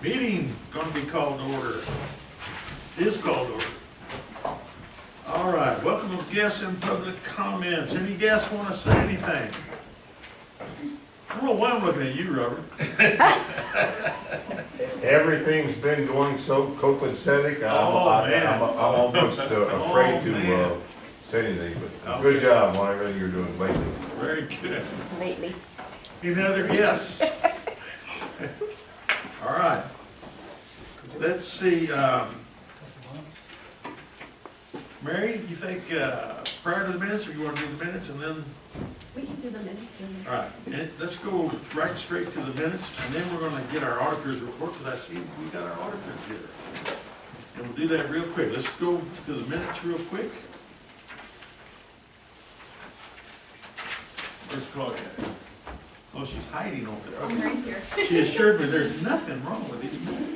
Meeting going to be called to order. Is called to order. All right, welcome to guests and public comments. Any guests want to say anything? I don't know why I'm looking at you, Robert. Everything's been going so copacetic. I'm almost afraid to say anything, but good job on everything you're doing lately. Very good. Lately. Any other guests? All right. Let's see. Mary, you think prior to the minutes, or you want to do the minutes and then? We can do the minutes. All right, let's go right straight to the minutes, and then we're going to get our auditor's report, because I see we got our auditors here. And we'll do that real quick. Let's go to the minutes real quick. Where's Claudia? Oh, she's hiding over there. I'm right here. She assured me there's nothing wrong with these minutes.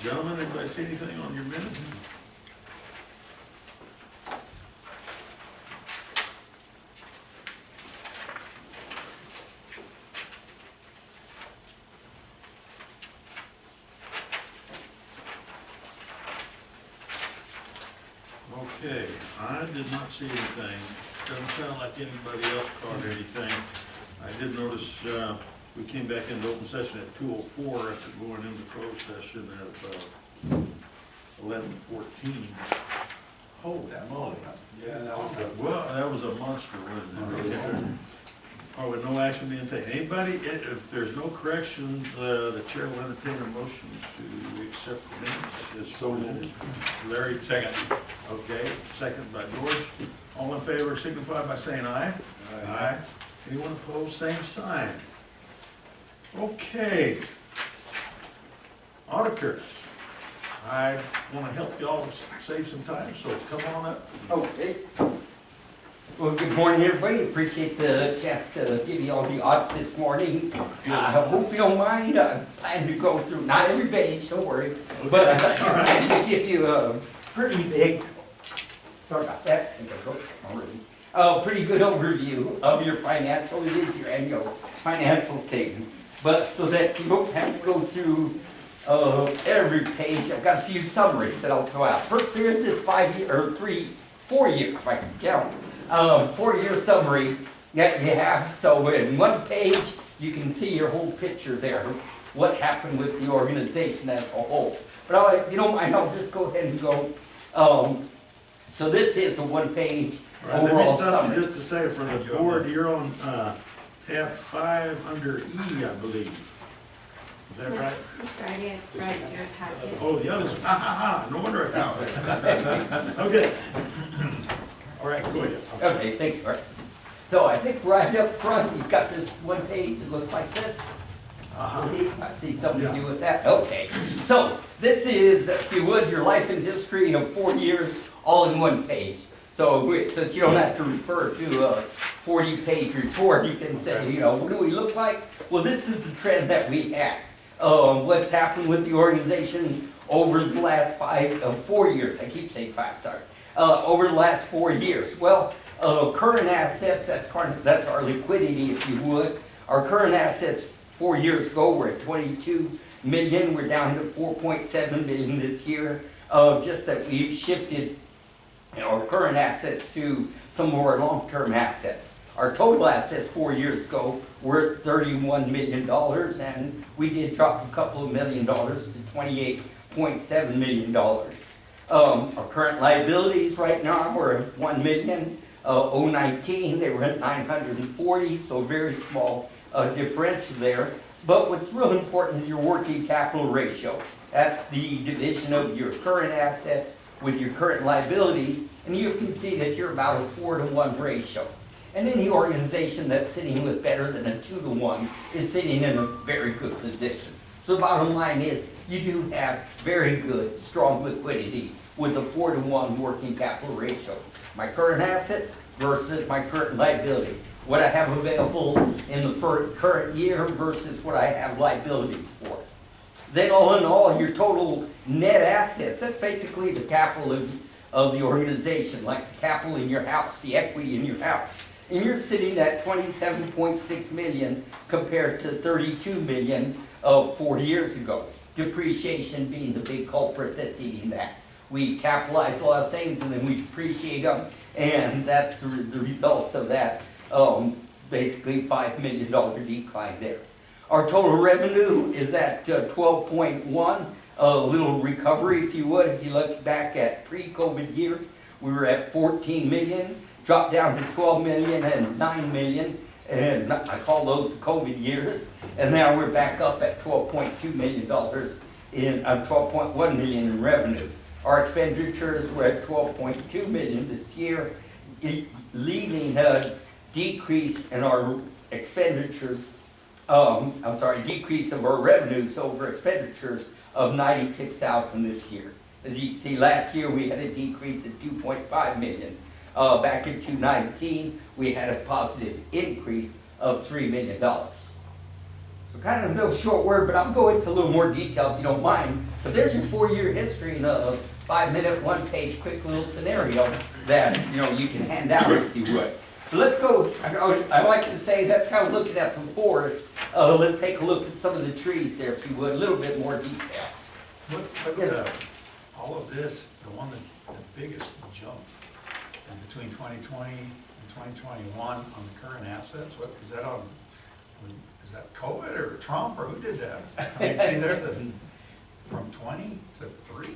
Gentlemen, anybody see anything on your minutes? Okay, I did not see anything. Doesn't sound like anybody else caught anything. I did notice we came back into open session at 2:04 after going into closed session at about 11:14. Holy moly. Yeah, that was Well, that was a monster, wasn't it? Okay. Oh, with no action being taken. Anybody, if there's no corrections, the chair will entertain a motion to accept the minutes as so moved. Larry, second. Okay, second by George. All in favor signify by saying aye. Aye. Anyone opposed, same sign. Okay. Auditors, I want to help y'all save some time, so come on up. Okay. Well, good morning, everybody. Appreciate the chance to give you all the audit this morning. I hope you don't mind. I plan to go through, not every page, don't worry, but I plan to give you a pretty big, sorry about that, pretty good overview of your financial, it is your annual financial statement. But so that you don't have to go through every page, I've got a few summaries that I'll throw out. First, there is this 4 year, if I can count, 4-year summary that you have. So in one page, you can see your whole picture there, what happened with the organization as a whole. But if you don't mind, I'll just go ahead and go. So this is a one-page Right, overall let me stop summary. you just to say, for the board, you're on tab 5 under E, I believe. Is that right? Right, your packet. Oh, the others, no wonder I found it. Okay. All right, go ahead. Okay, thanks, Mark. So I think right up front, you've got this one page that looks like this. I see something to do with that. Okay, so this is, if you would, your life and history of 4 years, all in one page. So since you don't have to refer to a 40-page report, you can say, you know, what do we look like? Well, this is the trend that we had. What's happened with the organization over the last 4 years. I keep saying 5, sorry. Over the last 4 years. Well, current assets, that's our liquidity, if you would. Our current assets 4 years ago were at 22 million. We're down to 4.7 million this year. Just that we shifted our current assets to some of our long-term assets. Our total assets 4 years ago were at $31 million, and we did drop a couple of $1 million to $28.7 million. Our current liabilities right now are at $1 million. 019, they were at 940, so very small differential there. But what's real important is your working capital ratio. That's the division of your current assets with your current liabilities, and you can see that you're about a 4-to-1 ratio. And any organization that's sitting with better than a 2-to-1 is sitting in a very good position. So the bottom line is, you do have very good, strong liquidity with a 4-to-1 working capital ratio. My current asset versus my current liability. What I have available in the current year versus what I have liabilities for. Then all in all, your total net assets, that's basically the capital of the organization, like the capital in your house, the equity in your house. And you're sitting at 27.6 million compared to 32 million of 4 years ago. Depreciation being the big culprit that's eating that. We capitalize a lot of things and then we depreciate them, and that's the result of that basically $5 million decline there. Our total revenue is at 12.1, a little recovery if you would. If you look back at pre-COVID year, we were at 14 million, dropped down to 12 million and 9 million, and I call those the COVID years. And now we're back up at $12.2 million in 12.1 million in revenue. Our expenditures were at 12.2 million this year, leaving a decrease in our expenditures, decrease of our revenues over expenditures of 96,000 this year. As you see, last year we had a decrease of 2.5 million. Back in 2019, we had a positive increase of $3 million. So kind of a little short word, but I'll go into a little more detail if you don't mind. But there's your 4-year history in a 5-minute, 1-page, quick little scenario that you can hand out if you would. So let's go. I like to say that's kind of looking at the forest. Let's take a look at some of the trees there, if you would, a little bit more detail. Look at all of this, the one that's the biggest jump in between 2020 and 2021 on the current assets. What is that on? Is that COVID or Trump or who did that? I mean, see there, from 20 to 3,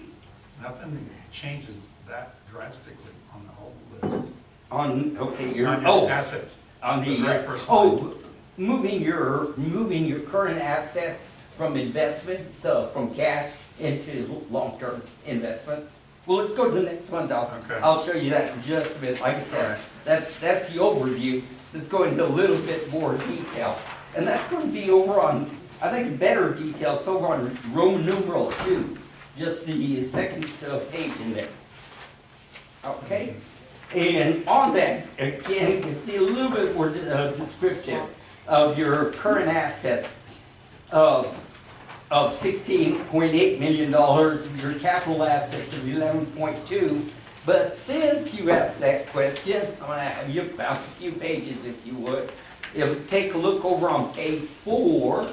nothing changes that drastically on the whole list. On your Assets. On the very first line. moving your current assets from investments, from cash into long-term investments. Well, let's go to the next one, Doc. Okay. I'll show you that in just a bit. Like I said, that's the overview. Let's go into a little bit more detail. And that's going to be over on, I think, better details over on Roman numeral 2, just the second page in there. Okay? And on that, again, you can see a little bit more descriptive of your current assets of $16.8 million, your capital assets of 11.2. But since you asked that question, I'm going to have you bounce a few pages if you would. If you take a look over on page 4,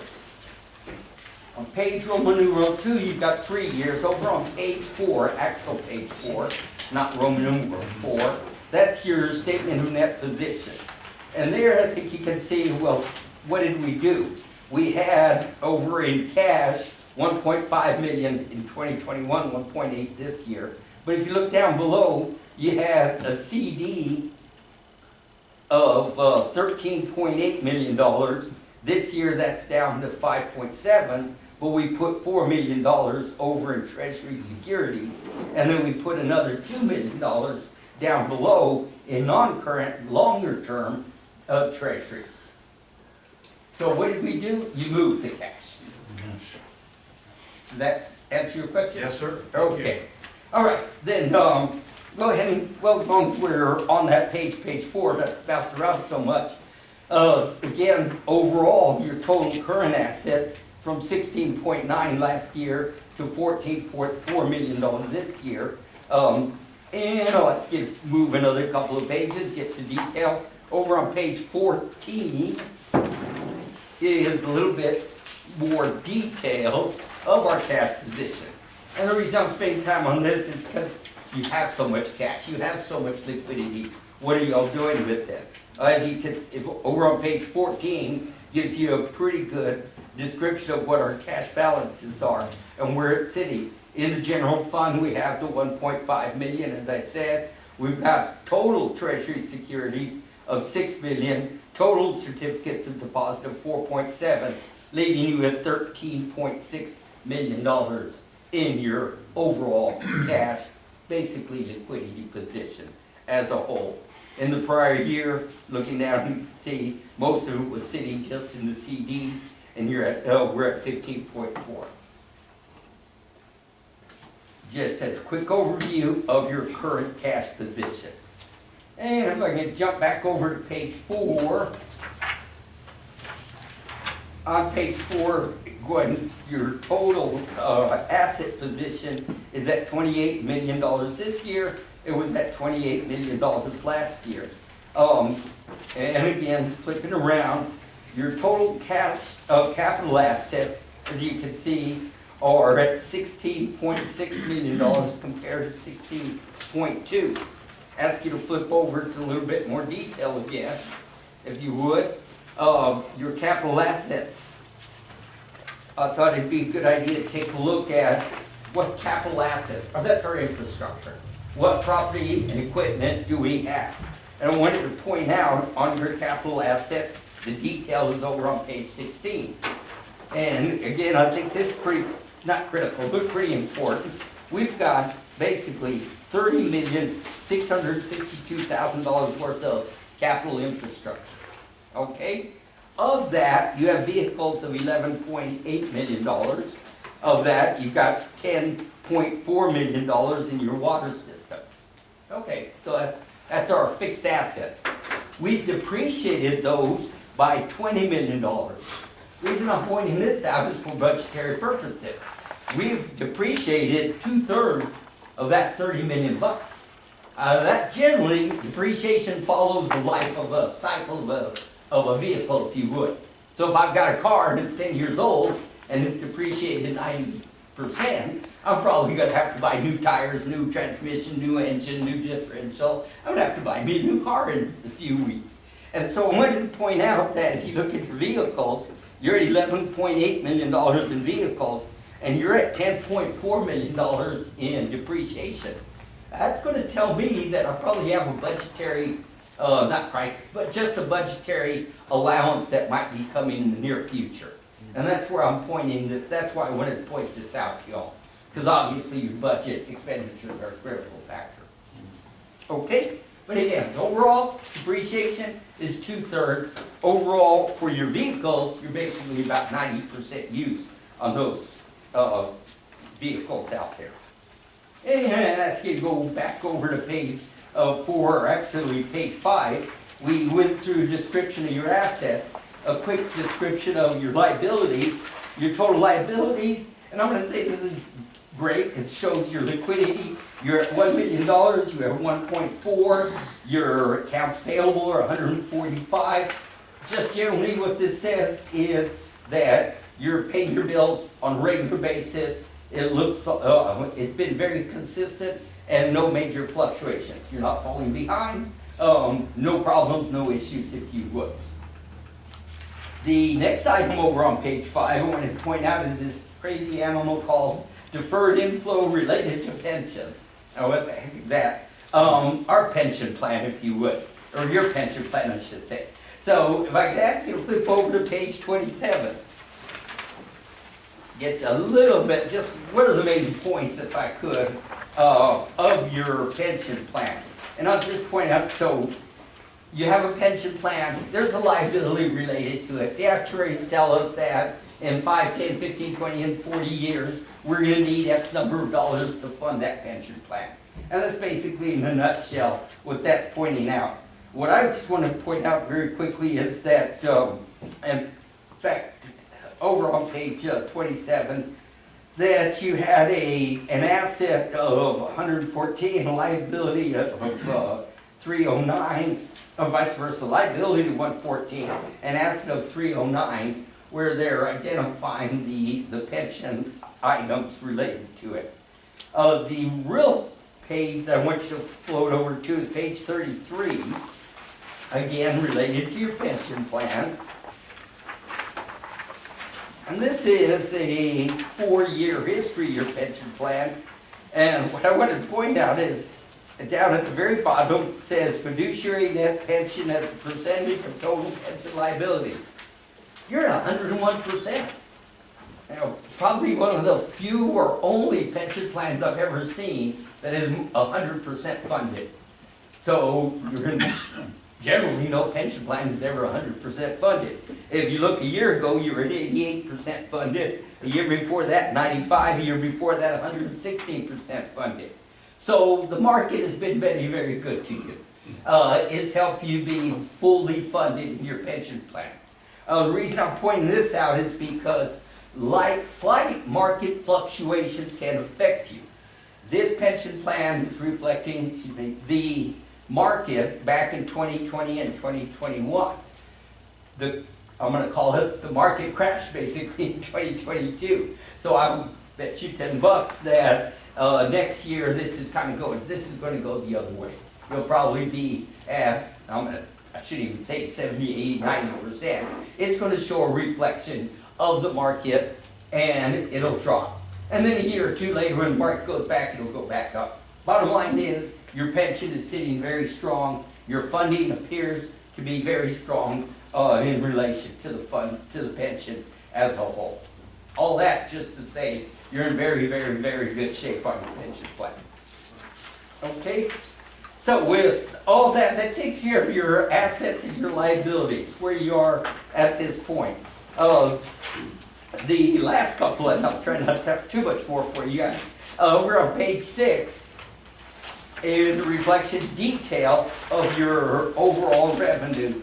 on page Roman numeral 2, you've got 3 years. Over on page 4, actual page 4, not Roman numeral 4, that's your statement of net position. And there I think you can see, well, what did we do? We had over in cash 1.5 million in 2021, 1.8 this year. But if you look down below, you had a CD of $13.8 million. This year that's down to 5.7, but we put $4 million over in Treasury securities, and then we put another $2 million down below in non-current, longer-term treasuries. So what did we do? You moved the cash. Does that answer your question? Yes, sir. Okay. All right, then go ahead and, well, as long as we're on that page 4, that bounce around so much. Again, overall, your total current assets from 16.9 last year to 14.4 million this year. And let's move another couple of pages, get to detail. Over on page 14 is a little bit more detail of our cash position. And the reason I'm spending time on this is because you have so much cash, you have so much liquidity. What are y'all doing with it? As you can, over on page 14 gives you a pretty good description of what our cash balances are and where it's sitting. In the general fund, we have the 1.5 million, as I said. We've got total treasury securities of 6 million, total certificates of deposit of 4.7, leaving you at $13.6 million in your overall cash, basically liquidity position as a whole. In the prior year, looking down, you can see most of it was sitting just in the CDs, and we're at 15.4. Just as a quick overview of your current cash position. And if I can jump back over to page 4, on page 4, Gordon, your total asset position is at $28 million this year. It was at $28 million last year. And again, flipping around, your total capital assets, as you can see, are at $16.6 million compared to 16.2. Ask you to flip over to a little bit more detail again, if you would. Your capital assets, I thought it'd be a good idea to take a look at what capital assets, that's our infrastructure. What property and equipment do we have? And I wanted to point out on your capital assets, the detail is over on page 16. And again, I think this is pretty, not critical, but pretty important. We've got basically $30,652,000 worth of capital infrastructure. Okay? Of that, you have vehicles of $11.8 million. Of that, you've got $10.4 million in your water system. Okay, so that's our fixed assets. We've depreciated those by $20 million. The reason I'm pointing this out is for budgetary purposes. We've depreciated 2/3 of that $30 million. That generally, depreciation follows the life of a cycle of a vehicle, if you would. So if I've got a car and it's 10 years old and it's depreciated 90%, I'm probably going to have to buy new tires, new transmission, new engine, new differential. I'm going to have to buy me a new car in a few weeks. And so I wanted to point out that if you look at your vehicles, you're at $11.8 million in vehicles, and you're at $10.4 million in depreciation. That's going to tell me that I probably have a budgetary, not crisis, but just a budgetary allowance that might be coming in the near future. And that's where I'm pointing this. That's why I wanted to point this out to y'all. Because obviously your budget expenditures are a critical factor. Okay? But again, so overall, depreciation is 2/3. Overall, for your vehicles, you're basically about 90% used on those vehicles out there. And I ask you to go back over to page 4, or actually page 5. We went through a description of your assets, a quick description of your liabilities, your total liabilities, and I'm going to say this is great. It shows your liquidity. You're at $1 million, you have 1.4, your accounts payable are 145. Just generally what this says is that you're paying your bills on a regular basis. It looks, it's been very consistent and no major fluctuations. You're not falling behind, no problems, no issues, if you would. The next item over on page 5 I wanted to point out is this crazy animal called deferred inflow related to pensions. Now what the heck is that? Our pension plan, if you would, or your pension plan, I should say. So if I could ask you to flip over to page 27. Gets a little bit, just what are the main points, if I could, of your pension plan. And I'll just point out, so you have a pension plan, there's a liability related to it. The actuaries tell us that in 5, 10, 15, 20, and 40 years, we're going to need X number of dollars to fund that pension plan. And that's basically in a nutshell what that's pointing out. What I just want to point out very quickly is that, in fact, over on page 27, that you had an asset of 114 and a liability of 309, or vice versa, liability to 114, an asset of 309, where they're identifying the pension items related to it. The real page that I want you to float over to is page 33, again related to your pension plan. And this is a 4-year history of your pension plan. And what I want to point out is, down at the very bottom, it says fiduciary net pension as a percentage of total pension liability. You're at 101%. You know, probably one of the few or only pension plans I've ever seen that is 100% funded. So you're going to generally, no pension plan is ever 100% funded. If you look a year ago, you were at 88% funded. The year before that, 95. The year before that, 116% funded. So the market has been very, very good to you. It's helped you be fully funded in your pension plan. The reason I'm pointing this out is because slight market fluctuations can affect you. This pension plan is reflecting, excuse me, the market back in 2020 and 2021. I'm going to call it the market crash basically in 2022. So I would bet you $10 that next year this is going to go the other way. You'll probably be at, I shouldn't even say 70, 80, 90%. It's going to show a reflection of the market and it'll drop. And then a year or two later when the market goes back, it'll go back up. Bottom line is your pension is sitting very strong. Your funding appears to be very strong in relation to the pension as a whole. All that just to say you're in very, very, very good shape on your pension plan. Okay? So with all that, that takes care of your assets and your liabilities, where you are at this point. The last couple, and I'll try not to have too much more for you guys. Over on page 6 is a reflection detail of your overall revenue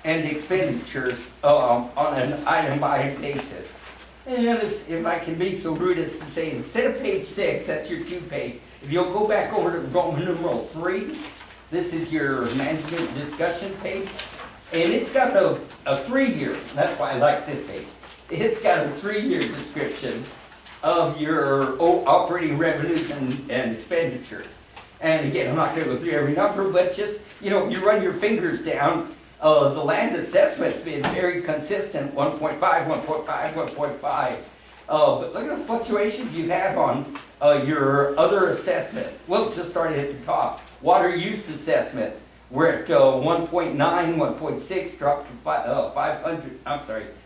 and expenditures on an item-by-item basis. And if I can be so rude as to say, instead of page 6, that's your 2-page, if you'll go back over to Roman numeral 3, this is your management discussion page, and it's got a 3-year, that's why I like this page, it's got a 3-year description of your operating revenues and expenditures. And again, I'm not going to go through every number, but just, you run your fingers down. The land assessment's been very consistent, 1.5, 1.5, 1.5. But look at the fluctuations you've had on your other assessments. Well, just starting at the top. Water use assessments, we're at 1.9, 1.6, dropped to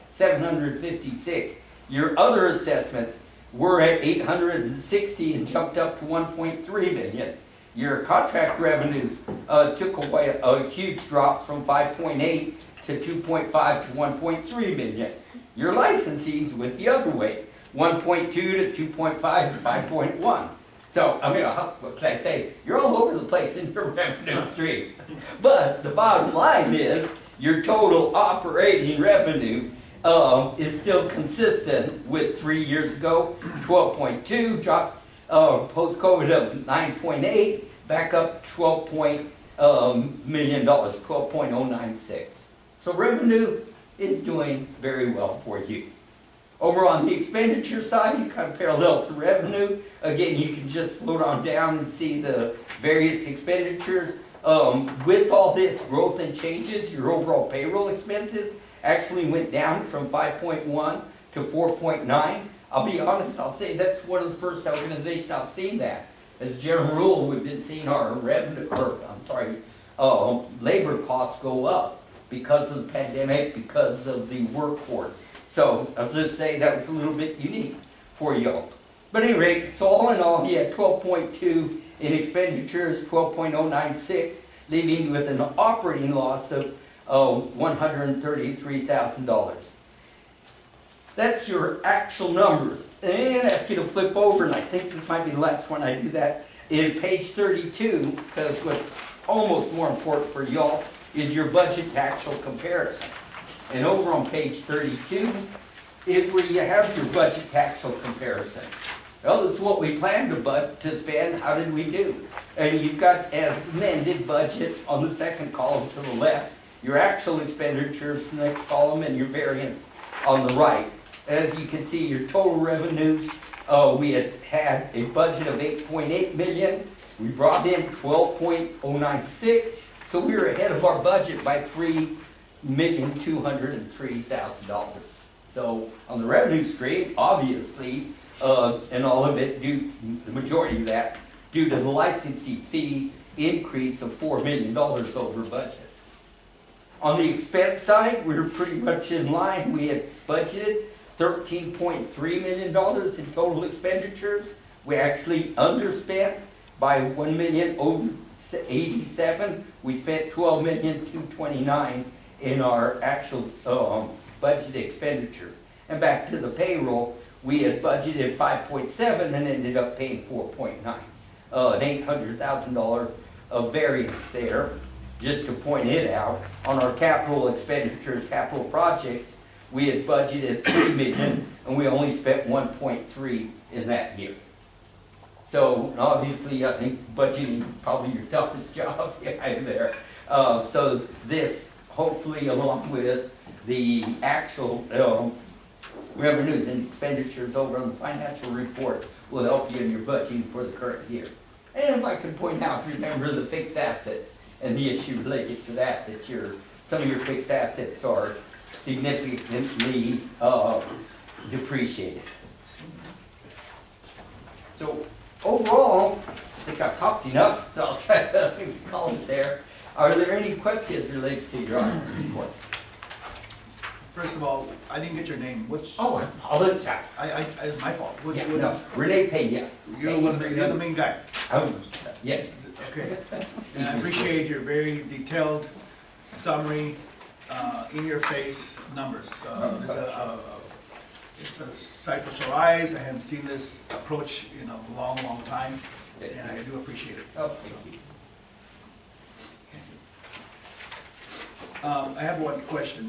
756. Your other assessments were at 860 and jumped up to 1.3 million. Your contract revenues took away a huge drop from 5.8 to 2.5 to 1.3 million. Your licensees went the other way, 1.2 to 2.5 to 5.1. So, what can I say? You're all over the place in your revenue stream. But the bottom line is your total operating revenue is still consistent with 3 years ago, 12.2, dropped post-COVID of 9.8, back up $12 million, 12.096. So revenue is doing very well for you. Over on the expenditure side, you kind of parallel the revenue. Again, you can just float on down and see the various expenditures. With all this growth and changes, your overall payroll expenses actually went down from 5.1 to 4.9. I'll be honest, I'll say that's one of the first organizations I've seen that. As a general rule, we've been seeing our labor costs go up because of the pandemic, because of the workforce. So I'll just say that was a little bit unique for y'all. But at any rate, so all in all, he had 12.2 in expenditures, 12.096, leaving you with an operating loss of $133,000. That's your actual numbers. And I ask you to flip over, and I think this might be the last one I do that, is page 32, because what's almost more important for y'all is your budget to actual comparison. And over on page 32 is where you have your budget to actual comparison. Well, this is what we planned to spend. How did we do? And you've got as amended budget on the second column to the left, your actual expenditures, the next column, and your variance on the right. As you can see, your total revenues, we had a budget of 8.8 million. We brought in 12.096, so we were ahead of our budget by $3,203,000. So on the revenue stream, obviously, and all of it, the majority of that, due to the licensing fee increase of $4 million over budget. On the expense side, we were pretty much in line. We had budgeted $13.3 million in total expenditures. We actually underspent by $1,087,000. We spent $12,229,000 in our actual budget expenditure. And back to the payroll, we had budgeted 5.7 and ended up paying 4.9. An $800,000 variance there. just to point it out, on our capital expenditures, capital project, we had budgeted 3 million, and we only spent 1.3 in that year. So obviously, I think budgeting probably your toughest job there. So this, hopefully, along with the actual revenues and expenditures over on the financial report, will help you in your budgeting for the current year. And if I could point out, remember the fixed assets and the issue related to that, that some of your fixed assets are significantly depreciated. So overall, I think I've talked enough, so I'll try to call it there. Are there any questions related to your report? First of all, I didn't get your name. What's? Oh, I apologize. It's my fault. Yeah, no, Renee Pena. You're the main guy. Oh, yes. Okay. And I appreciate your very detailed summary, in-your-face numbers. It's a sight for sore eyes. I haven't seen this approach in a long, long time, and I do appreciate it. Oh, thank you. I have one question.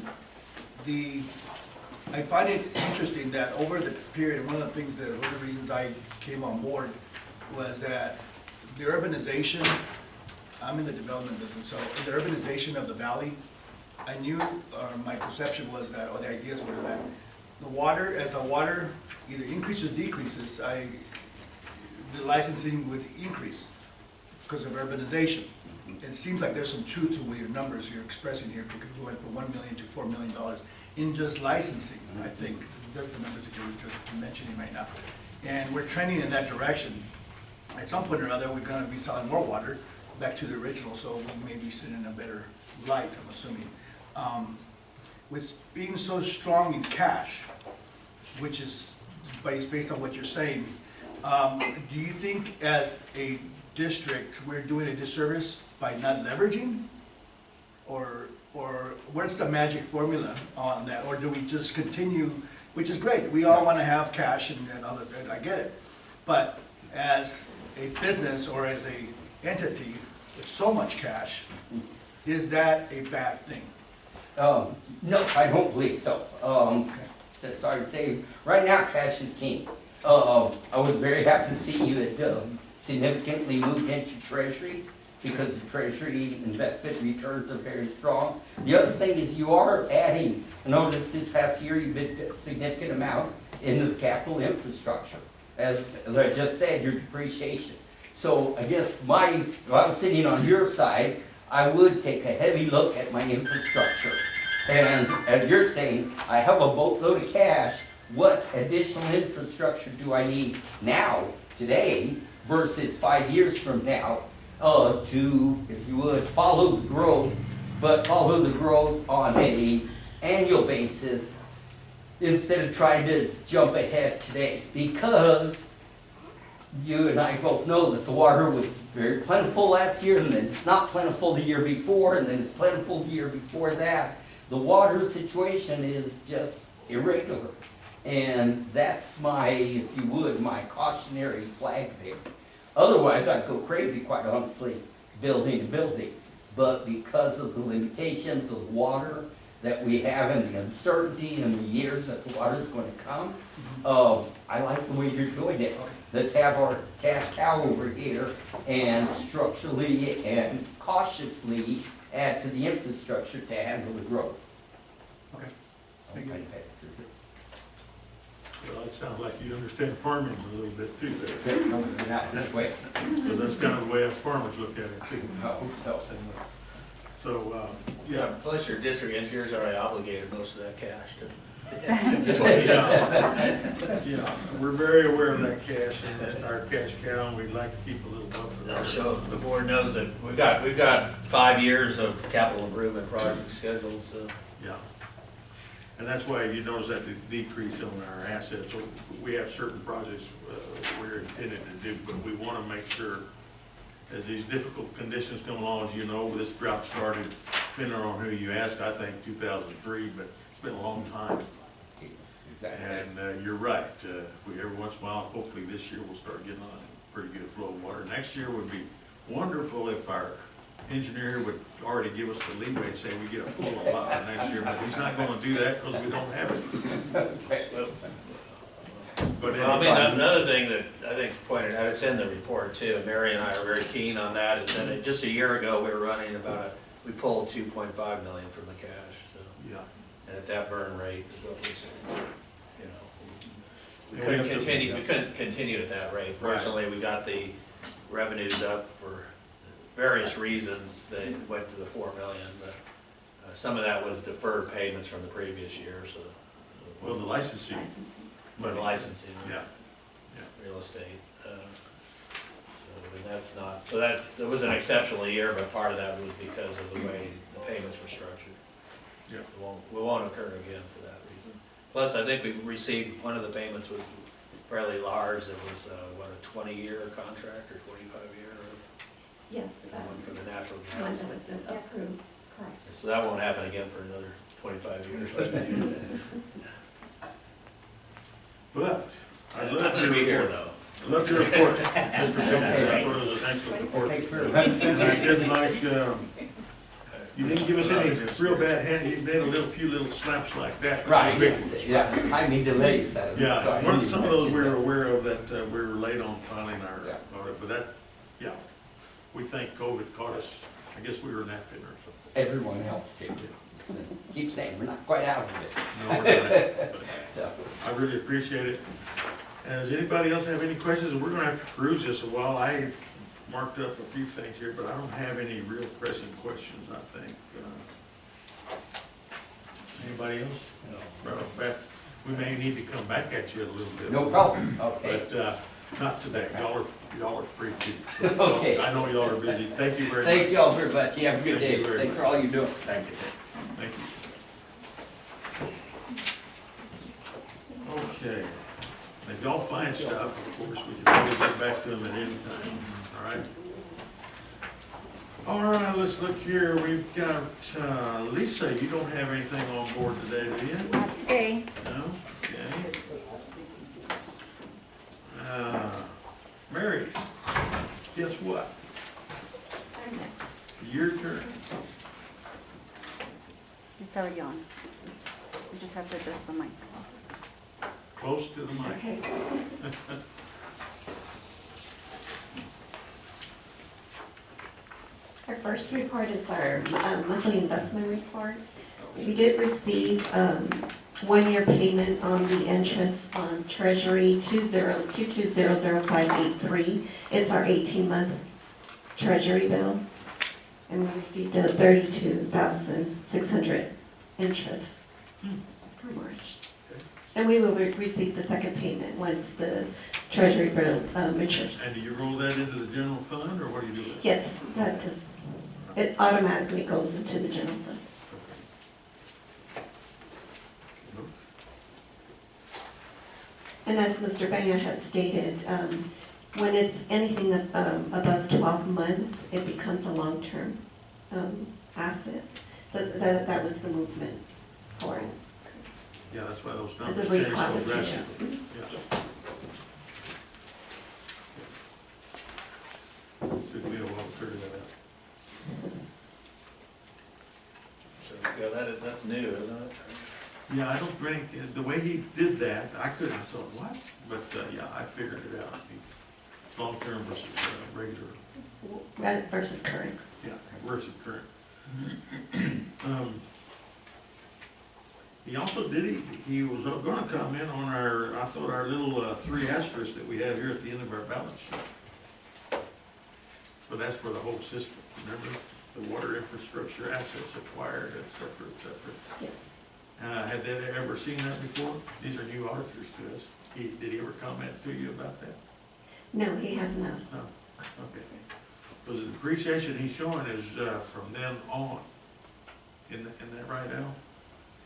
I find it interesting that over the period, one of the things that, one of the reasons I came on board was that the urbanization, I'm in the development business, so the urbanization of the valley, I knew, or my perception was that, or the ideas were that the water, as the water either increases or decreases, the licensing would increase because of urbanization. It seems like there's some truth to your numbers you're expressing here, because we went from $1 million to $4 million in just licensing, I think. That's the numbers that you're just mentioning right now. And we're trending in that direction. At some point or other, we're gonna be selling more water back to the original, so we may be sitting in a better light, I'm assuming. With being so strong in cash, which is based on what you're saying, do you think as a district, we're doing a disservice by not leveraging? Or where's the magic formula on that? Or do we just continue, which is great, we all want to have cash and all that, I get it. But as a business or as a entity with so much cash, is that a bad thing? No, I don't believe so. Sorry to say, right now cash is king. I was very happy to see you had significantly moved into treasuries, because the treasury investment returns are very strong. The other thing is you are adding, I noticed this past year you've been a significant amount into the capital infrastructure. As I just said, your depreciation. So I guess if I was sitting on your side, I would take a heavy look at my infrastructure. And as you're saying, I have a boatload of cash. What additional infrastructure do I need now, today, versus 5 years from now, to, if you would, follow the growth, but follow the growth on an annual basis instead of trying to jump ahead today? Because you and I both know that the water was very plentiful last year, and then it's not plentiful the year before, and then it's plentiful the year before that. The water situation is just irregular. And that's my, if you would, my cautionary flag there. Otherwise, I'd go crazy, quite honestly, building and building. But because of the limitations of water that we have and the uncertainty in the years that the water is going to come, I like the way you're doing it. Let's have our cash cow over here and structurally and cautiously add to the infrastructure to handle the growth. Okay, thank you. Well, it sounds like you understand farming a little bit too there. Not this way. But that's kind of the way us farmers look at it too. No. So, Yeah, yeah. plus your district engineer's already obligated most of that cash to. Yeah, we're very aware of that cash, and that's our cash cow, and we'd like to keep a little buffer there. So the board knows that we've got 5 years of capital improvement projects scheduled, so. Yeah. And that's why you notice that the decrease on our assets. We have certain projects we're intended to do, but we want to make sure as these difficult conditions come along, as you know, this drought started, depending on who you ask, I think 2003, but it's been a long time. Exactly. And you're right. Every once in a while, hopefully this year we'll start getting on a pretty good flow of water. Next year would be wonderful if our engineer would already give us the leeway and say we get a full allotment next year, but he's not gonna do that because we don't have it. But Well, I mean, anyway, another thing that I think pointed out, it's in the report too, and Mary and I are very keen on that, is that just a year ago, we were running we pulled 2.5 million from the cash, so. yeah. And at that burn rate is what was, you know, we Yeah, couldn't we have to- continue, we couldn't continue at that rate. Fortunately, we got the revenues up for various reasons, they went to the 4 million, but some of that was deferred payments from the previous year, so. Well, the licensing, Licensing. But licensing, yeah. real estate, and that's not, that was an exceptional year, but part of that was because of the way the payments were structured. Yeah. We won't occur again for that reason. Plus, I think we received, one of the payments was fairly large, it was, what, a 20-year contract or 25-year, or Yes, one for the natural one gas. that was approved, correct. So that won't happen again for another 25 years. But I'd I'm love gonna to be here though. I'd love to report, Mr. Simmons, that's what it was, an excellent report. Thanks very And much. I didn't like, you didn't give us any real bad hand, you did a few little slaps like that. Right, Big ones. yeah, I mean delays. So Yeah, I one, didn't some of even those we were mention aware of that we were late on filing our Yeah. audit, but that, yeah. We think COVID caught us, I guess we were napping or something. that. Everyone else did. Keep saying, we're not quite out of it. No, we're not. So, I really appreciate it. Does anybody else have any questions? We're gonna have to peruse this a while. I marked up a few things here, but I don't have any real pressing questions, I think. Anybody else? No. Right off the bat, we may need to come back at you a little bit. no problem, okay. But, not today. Y'all are free to. Okay. I know y'all are busy. Thank you very much. Thank you all very much. You have a good Thank you day. very Thanks for all you're doing. Thank you. Thank you. Okay. If y'all find stuff, of course, we can always get back to them at any time, all right? All right, let's look here. We've got, Lisa, you don't have anything on board today, do you? Not today. No? Okay. Mary, guess what? I'm next. Your turn. It's already on. We just have to adjust the mic. Close to the mic. Okay. Our first report is our monthly investment report. We did receive one-year payment on the interest on Treasury 202200583. It's our 18-month Treasury bill. And we received a $32,600 interest for March. And we will receive the second payment once the Treasury bill matures. And do you roll that into the general fund, or what do you do with it? Yes, that does. It automatically goes into the general fund. And as Mr. Banya has stated, when it's anything above 12 months, it becomes a long-term asset. So that was the movement for it. Yeah, that's why those The numbers change so reclassification. drastically. Yeah. Yes. Took me a while to figure that out. So, yeah, that's new, isn't it? Yeah, I don't think, the way he did that, I couldn't, I thought, what? But, yeah, I figured it out. Long-term versus regular, Right, versus current. yeah, versus current. He also he was gonna comment on I thought our little 3 asterisks that we have here at the end of our balance sheet. But that's for the whole system, remember? The water infrastructure assets acquired, et cetera, et cetera. Yes. Had they ever seen that before? These are new auditors to us. Did he ever comment to you about that? No, he has not. No, okay. So the depreciation he's showing is from then on. Isn't that right, Al?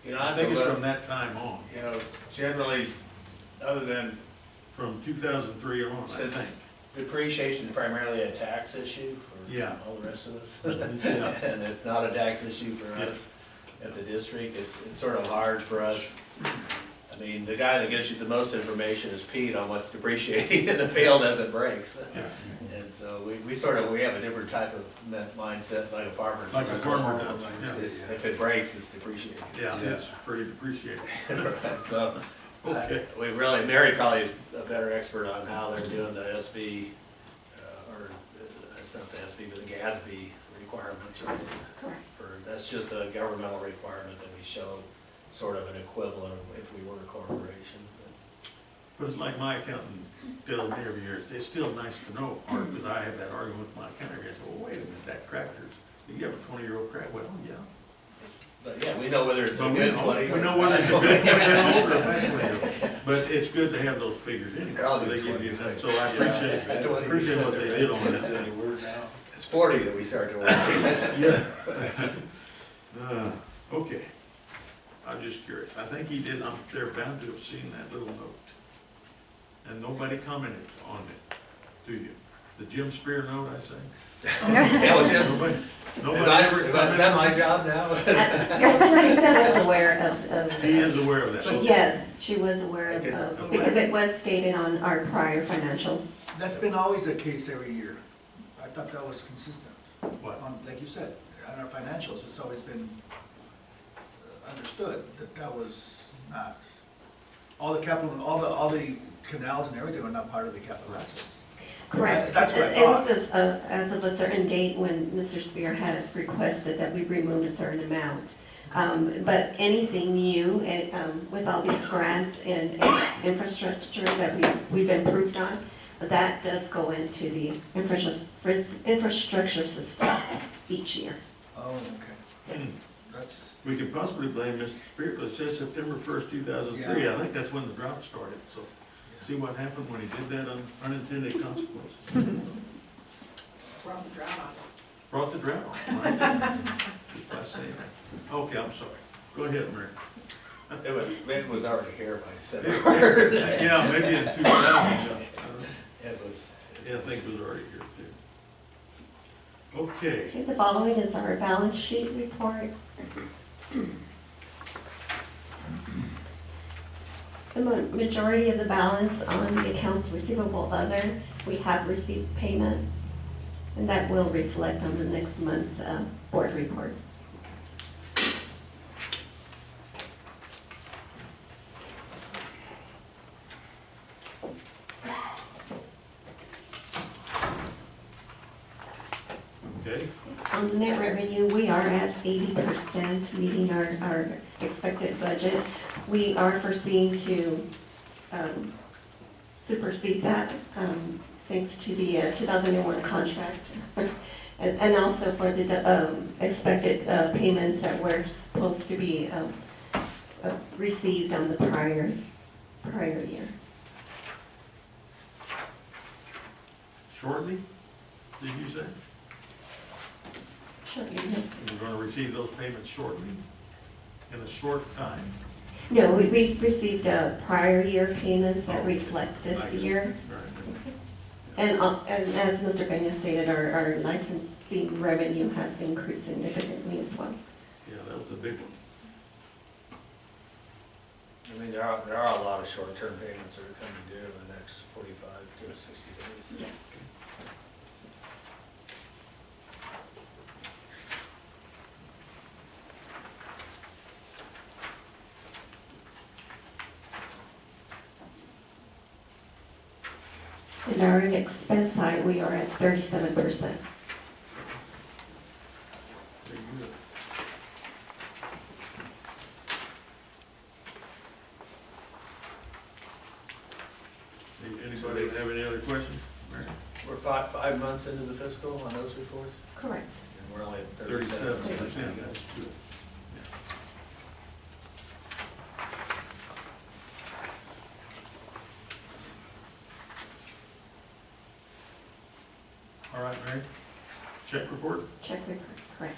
You know, I think it's from that time on, You know, generally, other than from 2003 on, I Since- think. depreciation is primarily a tax issue for Yeah. all the rest of us. Yeah. And it's not a tax issue for Yeah. us at the district. It's sort of hard for us I mean, the guy that gives you the most information is Pete on what's depreciating in the field as it breaks. Yeah. And so we have a different type of mindset like a farmer. Like a farmer does, If it breaks, it's depreciated. yeah, it's pretty depreciated. Right, so, Okay. we really, Mary probably is a better expert on how they're doing the SB, or, it's not the SB, but the GASB requirements, right? Correct. That's just a governmental requirement that we show sort of an equivalent of if we were a corporation. But it's like my accountant tells me every year, it's still nice to know, because I have that argument with my accountant, I say, well, wait a minute, that tractor's, you have a 20-year-old tractor, well, yeah. But yeah, we know whether it's a But good 20. we know whether it's a good 20-year-old or a bad 20-year-old. But it's good to have those figures anyway, They're all so they good give you 20s. that, so I appreciate what they did on that. It's 40 that we start to work. Yeah. Okay, I'm just curious, I think he did, they're bound to have seen that little note. And nobody commented on it, do you? The Jim Spear note, I say? Yeah, well, Jim, Nobody ever is commented? that my job now? Attorney was aware of. He is aware of that. Yes, she was aware Okay. of, because it was stated on our prior financials. That's been always the case every year. I thought that was consistent. What? Like you said, on our financials, it's always been understood that that was not, all the capital, all the canals and everything are not part of the capital assets. Correct. That's what I It was thought. as of a certain date when Mr. Spear had requested that we remove a certain amount. But anything new, with all these grants and infrastructure that we've improved on, that does go into the infrastructure system each year. Oh, okay. That's, We could possibly blame Mr. Spear, but it says September 1st, 2003, Yeah. I think that's when the drought started, so. See what happened when he did that on unintended consequences? Brought the drought on. Brought the drought on, right? Just by saying that. Okay, I'm sorry. Go ahead, Mary. It was already here by December. Yeah, maybe in 2000. It was. Yeah, I think it was already here too. Okay, Okay, the following is our balance sheet report. The majority of the balance on the accounts receivable other, we have received payment, and that will reflect on the next month's board reports. okay. On the net revenue, we are at 80%, meeting our expected budget. We are foreseeing to supersede that, thanks to the 2001 contract. And also for the expected payments that were supposed to be received on the prior year. Shortly, did you say? Sure, yes. We're gonna receive those payments shortly, in a short time. No, we received prior year payments that reflect this year. Right. And as Mr. Peña stated, our licensing revenue has increased significantly as well. Yeah, that was a big one. I mean, there are a lot of short-term payments that are coming due in the next 45 to 60 days. Yes. And our expense side, we are at 37%. Very good. Anybody have any other questions? Mary? We're five months into the fiscal on those reports, Correct. and we're only at 37%, 37%. that's good. All right, Mary, check report? Check report, correct.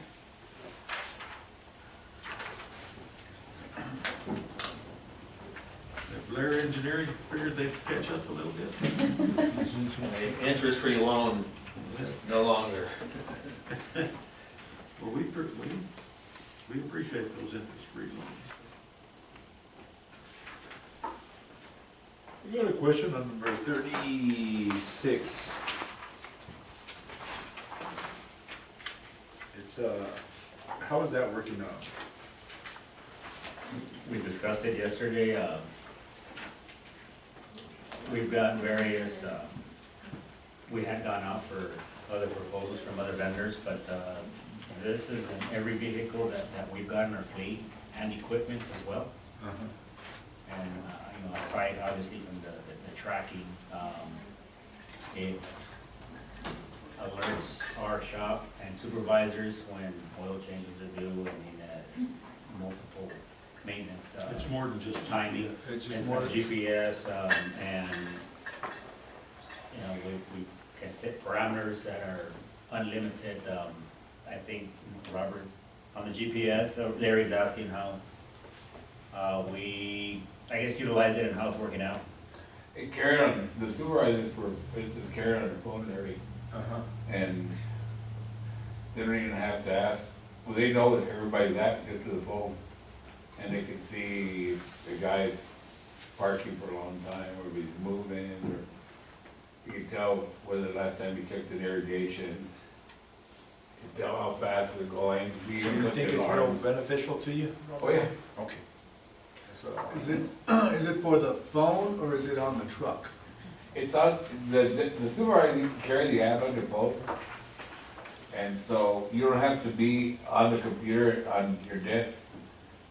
If Blair Engineering figured they'd catch up a little bit? The interest-free loan is no longer. Well, we appreciate those interest-free loans. I got a question on number 36. It's, how is that working out? We discussed it yesterday. We've gotten various, we had gone out for other proposals from other vendors, but this is in every vehicle that we've got in our fleet and equipment as well. And, you know, aside obviously from the tracking, it alerts our shop and supervisors when oil changes are due and multiple maintenance. It's more than just timing. It's just It's more. got GPS, and, you know, we can set parameters that are unlimited. I think, Robert, on the GPS, Larry's asking how we, I guess, utilize it and how it's working out. It carried on, the supervisors were, it's carried on their phone and everything, and they don't even have to ask, well, they know that everybody's at, just to the phone, and they can see if the guy's parking for a long time, or if he's moving, or you can tell whether the last time he checked an irrigation, you can tell how fast they're going. So you think it's real beneficial to you? Oh, yeah. Okay. That's what I want. Is it for the phone or is it on the truck? It's on, the supervisor can carry the app on your phone. And so you don't have to be on the computer on your desk.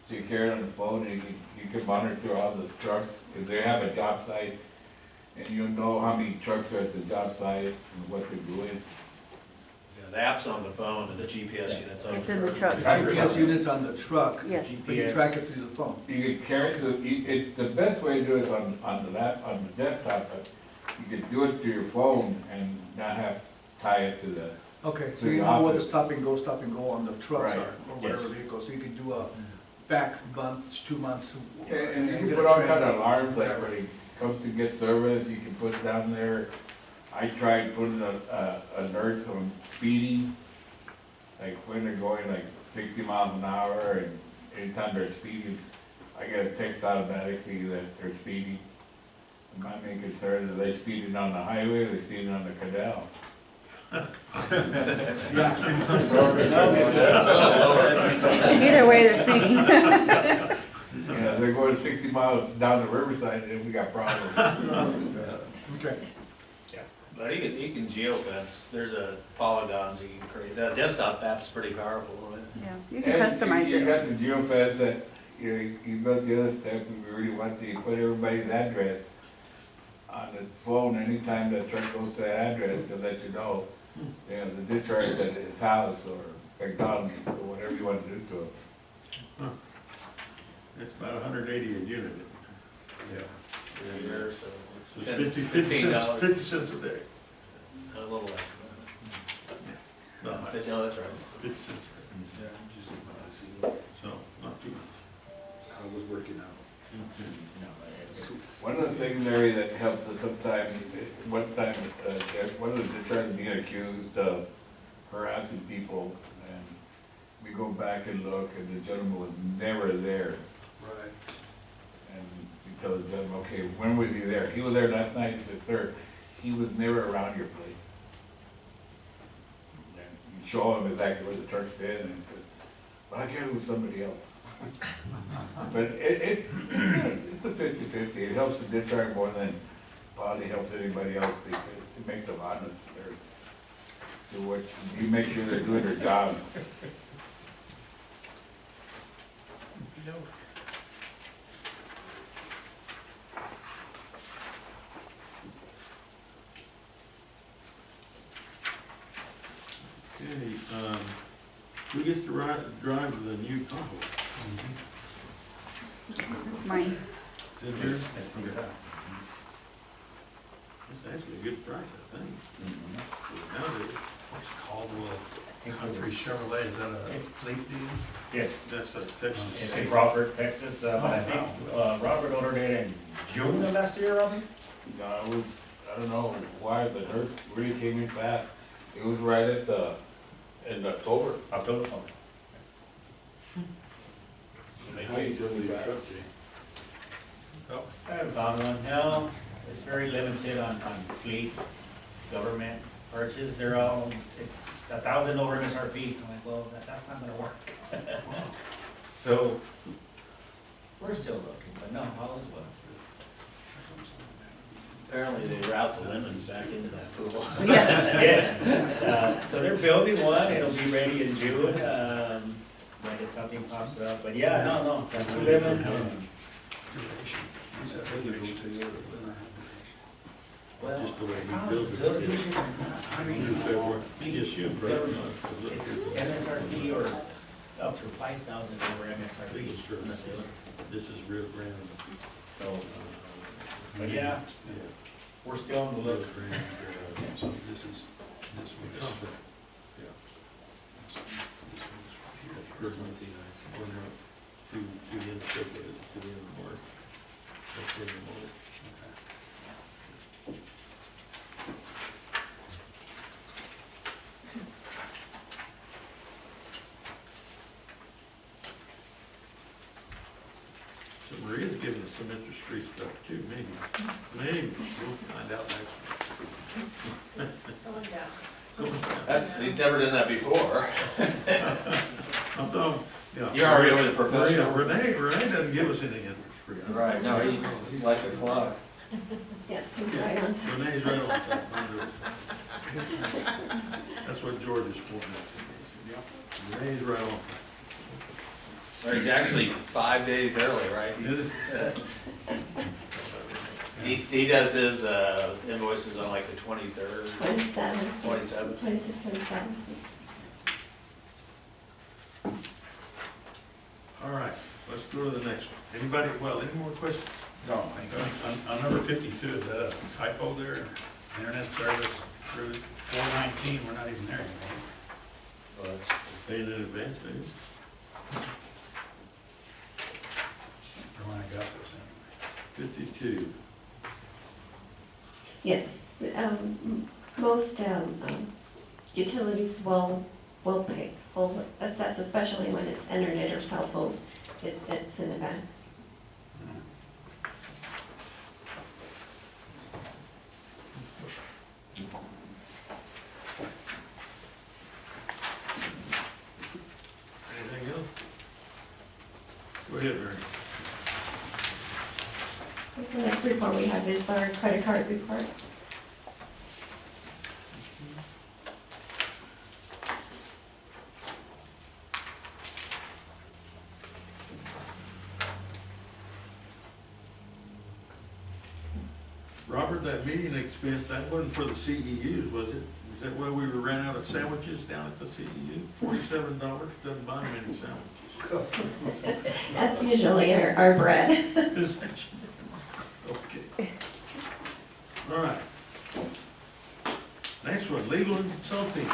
So you carry it on the phone and you can monitor all the trucks. If they have a job site and you know how many trucks are at the job site and what they're doing. Yeah, the app's on the phone and the GPS unit's on. It's in the truck. GPS units on the truck, Yes. but you track it through the phone. You can carry it the best way to do it is on the desktop, but you can do it through your phone and not have to tie it to the. Okay, so To you the know what the office. stop and go on the trucks Right. are, or whatever Yes. vehicle, so you can do a back month, 2 months. And you can get put a all trend. kind of alarms, like when he comes to get service, you can put down there. I tried putting alerts on speeding, like when they're going like 60 miles an hour, and anytime they're speeding, I get a text automatically that they're speeding. And my main concern is they speeding on the highway, or they speeding on the canal. Either way, they're speeding. You know, they're going 60 miles down the riverside, and we got problems. Okay. But you can geofence, there's a polygons you can create, the desktop app's pretty powerful, isn't it? Yeah, you can And customize You it. got the geofence that, you got the other step, we really want to, you put everybody's address on the phone, anytime that truck goes to that address, they'll let you know, the discharge at his house, or McDonald's, or whatever you want to do to him. It's about 180 a unit. Yeah. A year, so So it's it's 50 cents, $15. 50 cents a day. A little less No, than that. No, that's right. 50 cents a Yeah, just see day. So, not too much. how it was working out. One of the things, Larry, that helped us sometimes, one time, one of the discharges being accused of harassing people, and we go back and look, and the gentleman was never there. Right. And we tell the gentleman, okay, when was he there? He was there last night, the 3rd. He was never around your place. And you show him exactly where the truck's been, and he says, well, I guess it was somebody else. But it's a 50-50. It helps the discharge more than probably helps anybody else, because it makes them honest. You make sure they're doing their job. Okay, who gets to drive the new Tahoe? That's mine. It's in here? I think so. It's actually a good price, I think. Nowadays, What's Caldwell I think it Country was- Chevrolet, is that a fleet deal? Yes, that's a Texas. it's in Crawford, Texas, but I think Robert ordered it in June of last year, Robert? No, it was, I don't know why, but hers really came in fast. It was right at in October. October? Okay. How you drove the truck, Jay? I haven't found one, no, It's very limited on fleet, government purchase, they're all, it's 1,000 over MSRP. I'm like, well, that's not gonna work. So, we're still looking, but no, all is well. Apparently they route the lemons back into that pool. Yes, so they're building one, it'll be ready in June, like if something pops up, but yeah, no, that's two lemons and, well, Just the way we how's build the it. building? I mean, Yes, you, right. it's MSRP or up to 5,000 over MSRP. Please, sure. This is real grand. So, but yeah, we're still on the look. So this is, this one. Yeah. That's pretty much going up to the end of March. That's the end of March. So Maria's giving us some interest-free stuff too, maybe. Maybe, we'll find out next Going down. week. He's never done that before. I'm done. Yeah. You're already over the Maria, professional. Renee doesn't give us any interest-free. Right, no, he's like a clock. Yes, he's right on time. Renee's right on top. I know this. That's what George is pointing at. Renee's right on top. Or he's actually 5 days early, right? Is it? He does his invoices on like the 23rd, 27. 27th. 26, 27. All right, let's go to the next one. Anybody, well, any more questions? No, on number 52, is that a typo there? Internet service through 419, we're not even there anymore. Well, that's Paid in advance, maybe? Or when I got this anyway. 52. Yes, most utilities will pay, will assess, especially when it's internet or cell phone, it's in advance. Anything else? Go ahead, Mary. The next report we have is our credit card report. Robert, that meeting expense, that wasn't for the CEUs, was it? Is that why we ran out of sandwiches down at the CEU? $47, doesn't buy many sandwiches. That's usually our bread. Is that- Okay. All right. Next one, legal and consulting.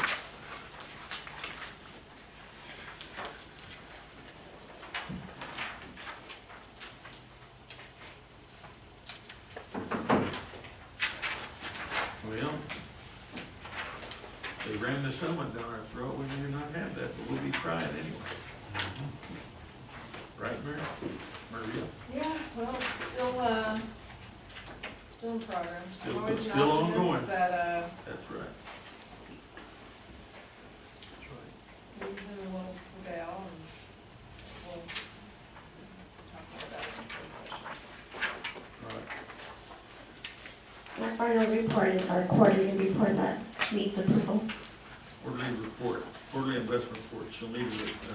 Well, they ran this helmet down our throat, we may not have that, but we'll be trying anyway. Right, Mary? Maria? Yeah, well, still in progress. Still- I'm always an still optimist ongoing. that, That's right. That's reason will prevail and we'll talk more about it in closed session. right. All right. Our final report is our quarterly report that needs approval. Quarterly report, quarterly investment report, she'll need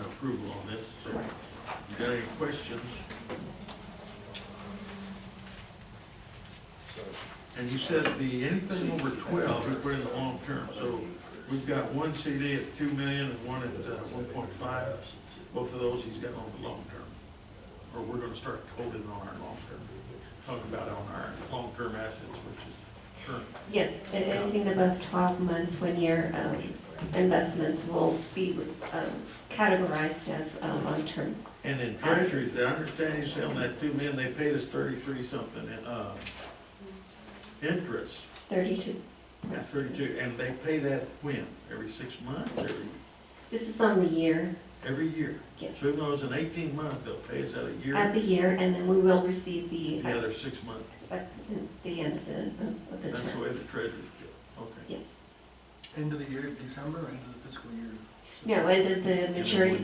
approval on this, so, you got any questions? And you said anything over 12, we put in the long term, so we've got one CD at 2 million and one at 1.5, both of those he's got on the long term. Or we're gonna start holding on our long term, talk about on our long-term assets, which is current. Yes, and anything above 12 months when your investments will be categorized as long-term. And in treasury, the understanding is on that 2 million, they paid us 33 something in interest. 32. Yeah, 32, and they pay that when? Every 6 months, This is on the year, every year? yes. So even though it's an 18 month, they'll pay us out a year? At the year, and then we will receive the The other 6 months. at the end of the That's the term. way the treasurer's do. Okay. Yes. End of the year, December, or end of the fiscal year? No, end of the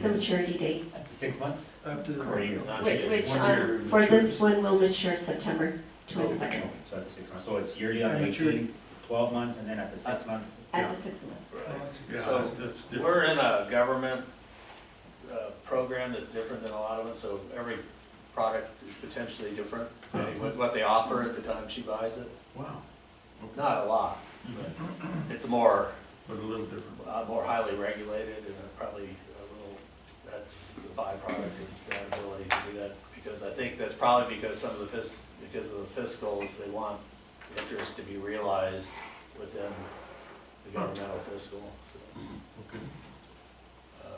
maturity date, At the 6 months After the. or a year? which, 1 year for this matures. one will mature September 22nd, So at the 6 months, so it's yearly on At the maturity. 18, 12 months, and then at the 6 months? at the 6 month. Oh, Right. I see. Yeah, So, that's different. We're in a government program that's different than a lot of it, so every product is potentially different, what they offer at the time she buys it. Wow. Okay. Not a lot, but it's more, But a little different. more highly regulated and probably a little, that's the byproduct of that ability to do that. Because I think that's probably because some of the because of the fiscals, they want interest to be realized within the governmental fiscal. So, Okay.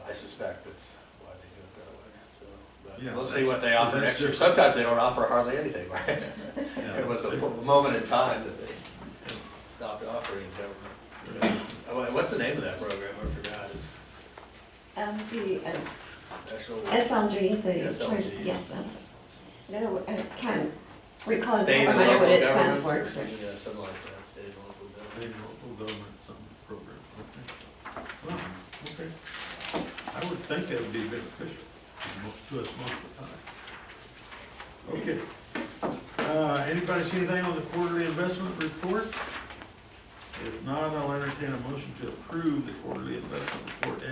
I suspect that's why they do it that way, so. But Yeah, we'll see that's- what they offer that's next year. different. Sometimes they don't offer hardly anything, right? Yeah, It was a that's different. moment in time that they stopped offering government. What's the name of that program? I forgot. It's The special. SLG, the, SLG. yes, that's, no, I can't recall, State and I know what local it stands for. governments, yeah, something like that, state and local government. State and local government, some program, okay. Well, okay. I would think that would be beneficial to us most of the time. Okay. Anybody see anything on the quarterly investment report? If not, I'll entertain a motion to approve the quarterly investment report as